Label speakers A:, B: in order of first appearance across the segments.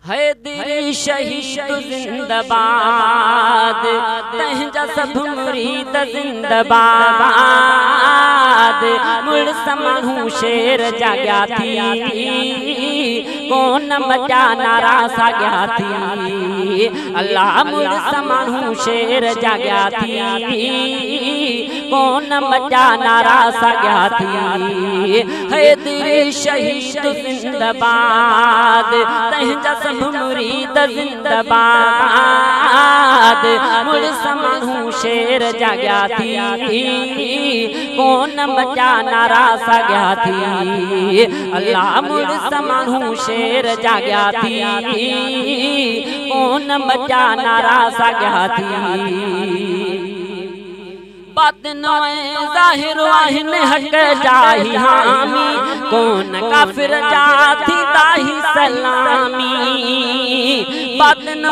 A: हैदरी शहीद जिंदाबाद, तंहिंजा सब मुरीद जिंदाबाद। मुड़स माण्हू शेर जाॻिया थी, कोन मचा नारा साॻिया थी। अल्लाह मुड़स माण्हू शेर जाॻिया थी, कोन मचा नारा साॻिया थी। हैदरी शहीद जिंदाबाद, तंहिंजा सब मुरीद जिंदाबाद। मुड़स माण्हू शेर जाॻिया थी, कोन मचा नारा साॻिया थी। अल्लाह मुड़स माण्हू शेर जाॻिया थी, कोन मचा नारा साॻिया थी। बातिन ज़ाहिर आहिनि हक़ जा ही हामी, कोन काफ़िर जा थींदा ही सलामी। बातिन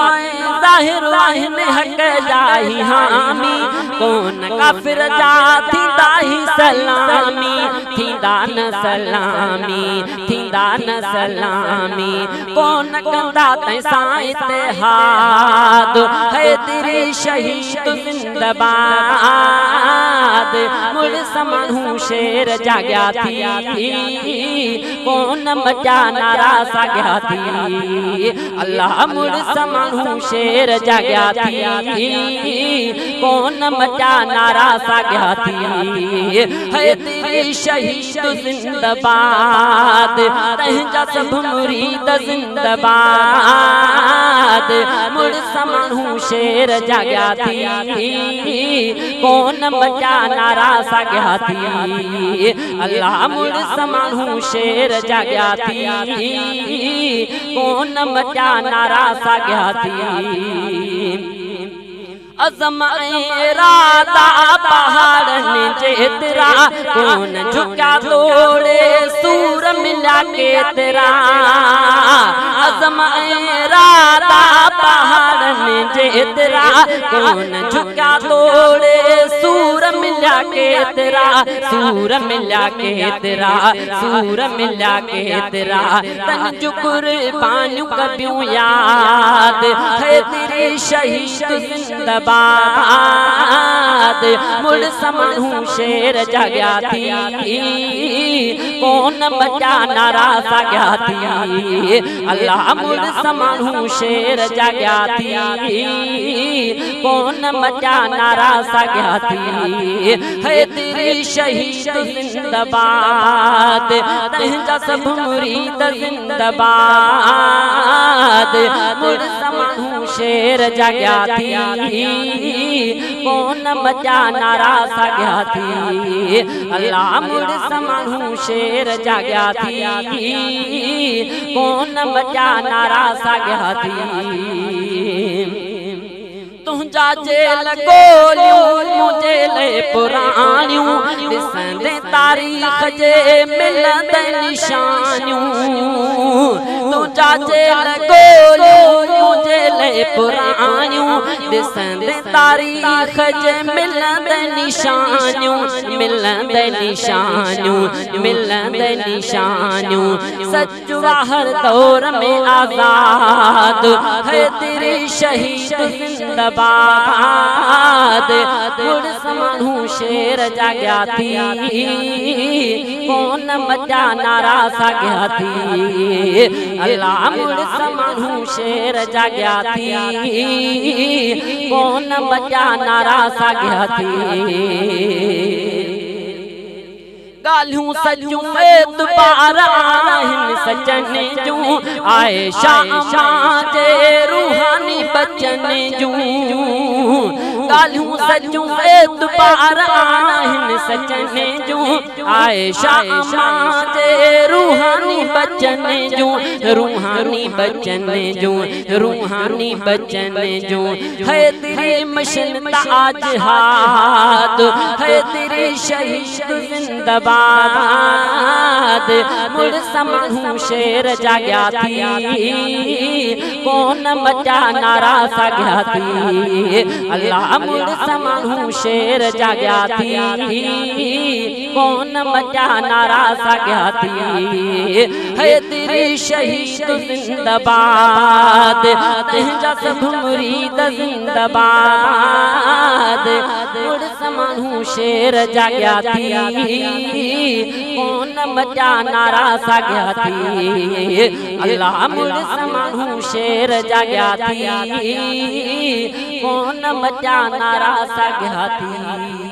A: ज़ाहिर आहिनि हक़ जा ही हामी, कोन काफ़िर जा थींदा ही सलामी। थींदा न सलामी, थींदा न सलामी, कोन कंदा तंहिंसां इत्तेहाद। हैदरी शहीद जिंदाबाद, मुड़स माण्हू शेर जाॻिया थी, कोन मचा नारा साॻिया थी। अल्लाह मुड़स माण्हू शेर जाॻिया थी, कोन मचा नारा साॻिया थी। हैदरी शहीद जिंदाबाद, तंहिंजा सब मुरीद जिंदाबाद। मुड़स माण्हू शेर जाॻिया थी, कोन मचा नारा साॻिया थी। अल्लाह मुड़स माण्हू शेर जाॻिया थी, कोन मचा नारा साॻिया थी। अज़म इरादा पहाड़नि जेतिरा, कोन झुका तोड़े सूर मिला केतिरा। अज़म इरादा पहाड़नि जेतिरा, कोन झुका तोड़े सूर मिला केतिरा। सूर मिला केतिरा, सूर मिला केतिरा, तन जो कुर्बानियूं कबियूं याद। हैदरी शहीद जिंदाबाद, मुड़स माण्हू शेर जाॻिया थी, कोन मचा नारा साॻिया थी। अल्लाह मुड़स माण्हू शेर जाॻिया थी, कोन मचा नारा साॻिया थी। हैदरी शहीद जिंदाबाद, तंहिंजा सब मुरीद जिंदाबाद। मुड़स माण्हू शेर जाॻिया थी, कोन मचा नारा साॻिया थी। अल्लाह मुड़स माण्हू शेर जाॻिया थी, कोन मचा नारा साॻिया थी। तुंहिंजा जेल गोलियूं जेल पुराणियूं, ॾिसंदे तारीख़ जे मिलंदे निशानियूं। तुंहिंजा जेल गोलियूं जेल पुराणियूं, ॾिसंदे तारीख़ जे मिलंदे निशानियूं। मिलंदे निशानियूं, मिलंदे निशानियूं, सच हर दौर में आज़ाद। हैदरी शहीद जिंदाबाद, मुड़स माण्हू शेर जाॻिया थी, कोन मचा नारा साॻिया थी। अल्लाह मुड़स माण्हू शेर जाॻिया थी, कोन मचा नारा साॻिया थी। ॻाल्हियूं सचियूं एतबार आहिनि सचनि जूं, आयशा अम्मा जे रूहानी बचन जूं। ॻाल्हियूं सचियूं एतबार आहिनि सचनि जूं, आयशा अम्मा जे रूहानी बचन जूं। रूहानी बचन जूं, रूहानी बचन जूं। हैदरी मिशन ताज हाद, हैदरी शहीद जिंदाबाद। मुड़स माण्हू शेर जाॻिया थी, कोन मचा नारा साॻिया थी। अल्लाह मुड़ समानू शेर जाग्या थी कौन मचा नारा साग्या थी है तेरी शहीद जिंदाबाद तेजा सब मुरीद जिंदाबाद मुड़ समानू शेर जाग्या थी कौन मचा नारा साग्या थी अल्लाह मुड़ समानू शेर जाग्या थी कौन मचा नारा साग्या थी।